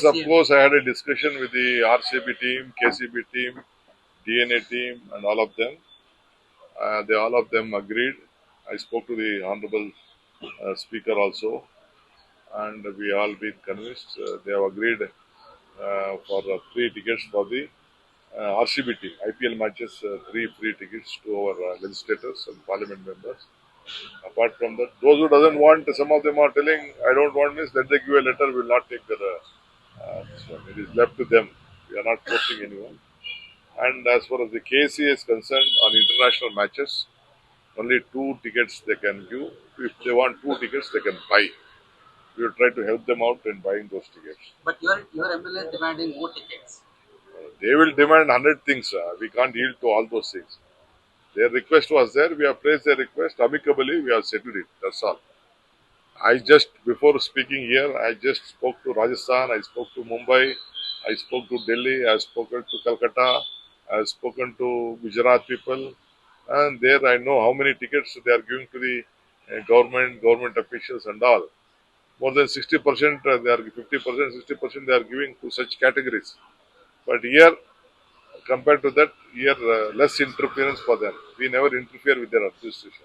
of course, I had a discussion with the RCB team, KCB team, DNA team, and all of them. All of them agreed. I spoke to the Honorable Speaker also, and we all been convinced. They have agreed for free tickets for the RCB team, IPL matches, three free tickets to our legislators and parliament members. Apart from that, those who doesn't want, some of them are telling, I don't want this, let they give a letter, we will not take this one. It is left to them. We are not forcing anyone. And as far as the KSCA is concerned, on international matches, only two tickets they can give. If they want two tickets, they can buy. We will try to help them out in buying those tickets. But your MLA is demanding more tickets. They will demand 100 things. We can't yield to all those things. Their request was there. We have placed their request. Amicably, we have settled it. That's all. Before speaking here, I just spoke to Rajasthan. I spoke to Mumbai. I spoke to Delhi. I have spoken to Calcutta. I have spoken to Gujarat people. And there I know how many tickets they are giving to the government officials and all. More than 60%, they are 50%, 60% they are giving to such categories. But here, compared to that, here less interference for them. We never interfere with their administration.